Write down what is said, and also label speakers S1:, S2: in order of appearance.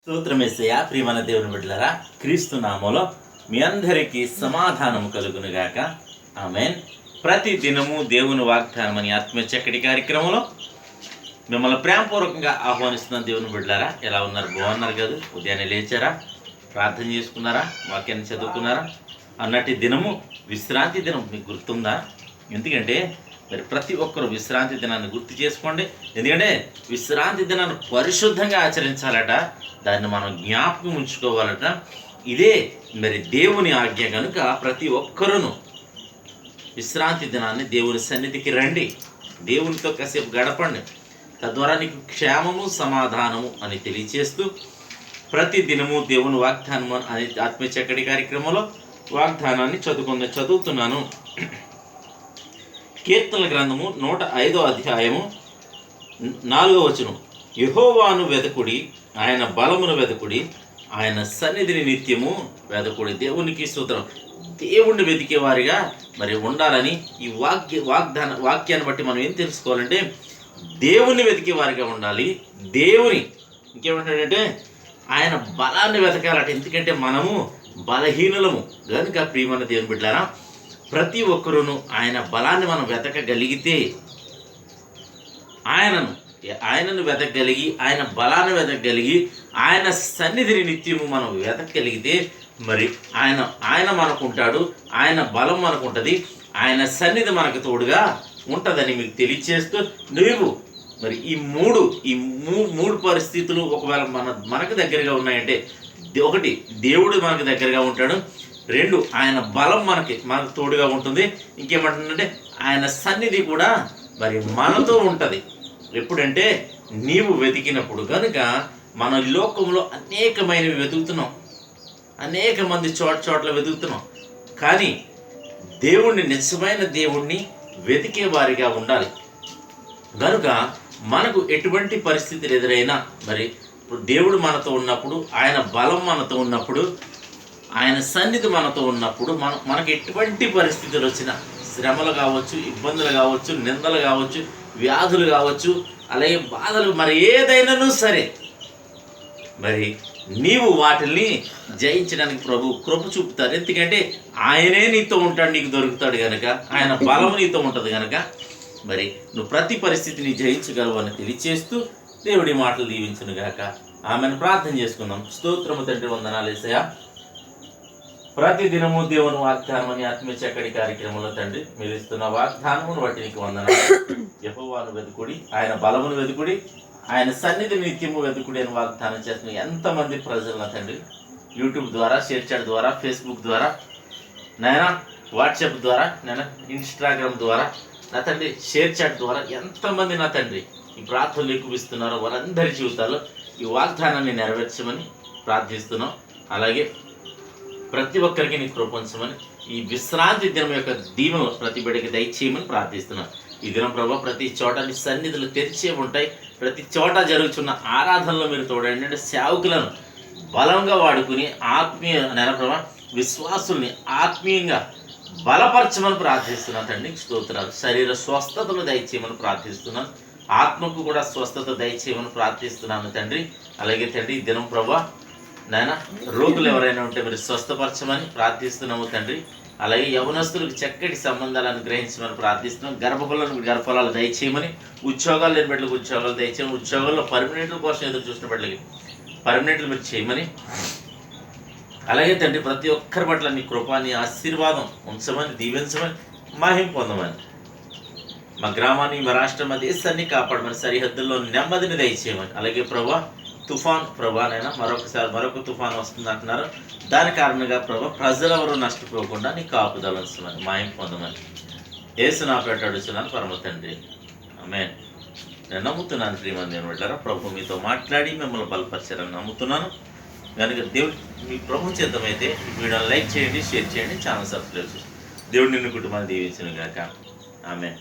S1: స్తోత్రమేసయ్యా. ప్రియమైన దేవుని బిడ్డలారా, క్రీస్తు నామములో మీ అందరికీ సమాధానము కలుగునుగాక. ఆమేన్. ప్రతి దినము దేవుని వాగ్దానం అని ఆత్మీయ చక్కటి కార్యక్రమంలో మిమ్మల్ని ప్రేమపూర్వకంగా ఆహ్వానిస్తున్న దేవుని బిడ్డలారా, ఎలా ఉన్నారు? బాగున్నారు కదా? ఉదయాన్నే లేచారా? ప్రార్థన చేసుకున్నారా? వాక్యాన్ని చదువుకున్నారా? అన్నటి దినము విశ్రాంతి దినం మీకు గుర్తుందా? ఎందుకంటే మరి ప్రతి ఒక్కరు విశ్రాంతి దినాన్ని గుర్తు చేసుకోండి. ఎందుకంటే విశ్రాంతి దినాన్ని పరిశుద్ధంగా ఆచరించాలట, దాన్ని మనం జ్ఞాపకం ఉంచుకోవాలట. ఇదే మరి దేవుని ఆజ్ఞ కనుక ప్రతి ఒక్కరూ విశ్రాంతి దినాన్ని దేవుని సన్నిధికి రండి, దేవునితో కాసేపు గడపండి. తద్వారా నీకు క్షేమము సమాధానము అని తెలియచేస్తూ ప్రతి దినము దేవుని వాగ్దానము అనే ఆత్మీయ చక్కటి కార్యక్రమంలో వాగ్దానాన్ని చదువుతున్నాను. కీర్తనల గ్రంథము 105వ అధ్యాయము 4వ వచనం. యెహోవాను వెదకుడి, ఆయన బలమును వెదకుడి, ఆయన సన్నిధిని నిత్యము వెదకుడి. దేవునికి స్తోత్రం. దేవుణ్ణి వెతికే వారిగా మరి ఉండాలని ఈ వాక్యాన్ని బట్టి మనం ఏం తెలుసుకోవాలంటే దేవుణ్ణి వెతికే వారిగా ఉండాలి. దేవుని ఇంకేమంటాడంటే ఆయన బలాన్ని వెతకాలట. ఎందుకంటే మనము బలహీనులము కనుక ప్రియమైన దేవుని బిడ్డలారా, ప్రతి ఒక్కరూను ఆయన బలాన్ని మనం వెతకగలిగితే, ఆయనను వెతకగలిగి, ఆయన బలాన్ని వెతకగలిగి, ఆయన సన్నిధిని నిత్యము మనం వెతకగలిగితే మరి ఆయన మనకుంటాడు, ఆయన బలం మనకుంటుంది, ఆయన సన్నిధి మనకు తోడుగా ఉంటుందని మీకు తెలియచేస్తూ, నువ్వు మరి ఈ మూడు పరిస్థితులు ఒకవేళ మనకు దగ్గరగా ఉన్నాయంటే, ఒకటి దేవుడు మనకు దగ్గరగా ఉంటాడు, రెండు ఆయన బలం మనకు తోడుగా ఉంటుంది, ఇంకేమంటుందంటే ఆయన సన్నిధి కూడా మరి మనతో ఉంటుంది. ఎప్పుడంటే నీవు వెతికినప్పుడు. కనుక మన లోకంలో అనేకమైనవి వెతుకుతున్నాం, అనేక మంది చోట్ల వెతుకుతున్నాం, కానీ దేవుణ్ణి, నిజమైన దేవుణ్ణి వెతికే వారిగా ఉండాలి. కనుక మనకు ఎటువంటి పరిస్థితులు ఎదురైనా మరి దేవుడు మనతో ఉన్నప్పుడు, ఆయన బలం మనతో ఉన్నప్పుడు, ఆయన సన్నిధి మనతో ఉన్నప్పుడు మనకు ఎటువంటి పరిస్థితులు వచ్చినా, శ్రమలు కావచ్చు, ఇబ్బందులు కావచ్చు, నిందలు కావచ్చు, వ్యాధులు కావచ్చు, అలాగే బాధలు, మరి ఏదైనాను సరే మరి నీవు వాటిని జయించడానికి ప్రభు కృప చూపుతారు. ఎందుకంటే ఆయనే నీతో ఉంటాడు, నీకు దొరుకుతాడు కనుక, ఆయన బలం నీతో ఉంటుంది కనుక మరి నువ్వు ప్రతి పరిస్థితిని జయించగలవు అని తెలియచేస్తూ దేవుడి మాటలు దీవించును గాక. ఆమెను ప్రార్థన చేసుకుందాం. స్తోత్రము తండ్రి, వందనాలు యేసయ్యా. ప్రతి దినము దేవుని వాగ్దానం అని ఆత్మీయ చక్కటి కార్యక్రమంలో తండ్రి మీరు ఇస్తున్న వాగ్దానమును బట్టి నీకు వందనాలు. యెహోవాను వెతుకుడి, ఆయన బలమును వెతుకుడి, ఆయన సన్నిధి నిత్యము వెతుకుడి అని వాగ్దానం చేస్తున్న ఎంతమంది ప్రజలను తండ్రి యూట్యూబ్ ద్వారా, షేర్ చాట్ ద్వారా, ఫేస్బుక్ ద్వారా, నాయన వాట్సాప్ ద్వారా, నాయన ఇన్స్టాగ్రామ్ ద్వారా, నా తండ్రి షేర్ చాట్ ద్వారా ఎంతమంది నా తండ్రి ఈ ప్రార్థనలు ఎక్కువిస్తున్నారో వారందరి జీవితాల్లో ఈ వాగ్దానాన్ని నెరవేర్చమని ప్రార్థిస్తున్నాం. అలాగే ప్రతి ఒక్కరికి నీకు కృపించమని, ఈ విశ్రాంతి దినం యొక్క దీవెనలు ప్రతి బిడ్డకి దయచేయమని ప్రార్థిస్తున్నాను. ఈ దినం ప్రభావ ప్రతి చోట నీ సన్నిధులు తెరిచే ఉంటాయి. ప్రతి చోట జరుగుతున్న ఆరాధనలో మీరు తోడండి. అంటే సేవకులను బలంగా వాడుకుని ఆత్మీయ ప్రభావ విశ్వాసుల్ని ఆత్మీయంగా బలపరచమని ప్రార్థిస్తున్నాను తండ్రి. స్తోత్రాలు. శరీర స్వస్థతలు దయచేయమని ప్రార్థిస్తున్నాను. ఆత్మకు కూడా స్వస్థత దయచేయమని ప్రార్థిస్తున్నాను తండ్రి. అలాగే తండ్రి ఈ దినం ప్రభావ నాయన రోగులు ఎవరైనా ఉంటే మీరు స్వస్థపరచమని ప్రార్థిస్తున్నాము తండ్రి. అలాగే యవనస్తులకు చక్కటి సంబంధాలు అనుగ్రహించమని ప్రార్థిస్తున్నాం. గర్భఫలాలు దయచేయమని, ఉద్యోగాలు లేని బిడ్డలకు ఉద్యోగాలు దయచేయమని, ఉద్యోగాల్లో పర్మనెంట్ల కోసం ఎదురు చూసిన బిడ్డలకి పర్మనెంట్లు మీరు చేయమని, అలాగే తండ్రి ప్రతి ఒక్కరి పట్ల నీ కృపాన్ని ఆశీర్వాదం ఉంచమని, దీవించమని, మహిమ పొందమని, మా గ్రామాన్ని, మా రాష్ట్రం, మా దేశాన్ని కాపాడమని, సరిహద్దుల్లో నెమ్మదిని దయచేయమని. అలాగే ప్రభా తుఫాన్ ప్రభానైనా మరొక తుఫాన్ వస్తుంది అంటున్నారు. దాని కారణంగా ప్రభా ప్రజలెవరూ నష్టపోకుండా నీ కాపుదల ఉంచమని, మహిమ పొందమని యేసు నా పేట అడుగుతున్నాను పరమ తండ్రి. ఆమేన్. నేను నమ్ముతున్నాను ప్రియమైన దేవుని బిడ్డలారా, ప్రభు మీతో మాట్లాడి మిమ్మల్ని బలపరిచారని నమ్ముతున్నాను. కనుక దేవుడు మీ ప్రభు చిత్తమైతే వీడియోని లైక్ చేయండి, షేర్ చేయండి, ఛానల్ సబ్స్క్రైబ్ చేయండి. దేవుడు నిన్ను కుటుంబాన్ని దీవించును గాక. ఆమేన్.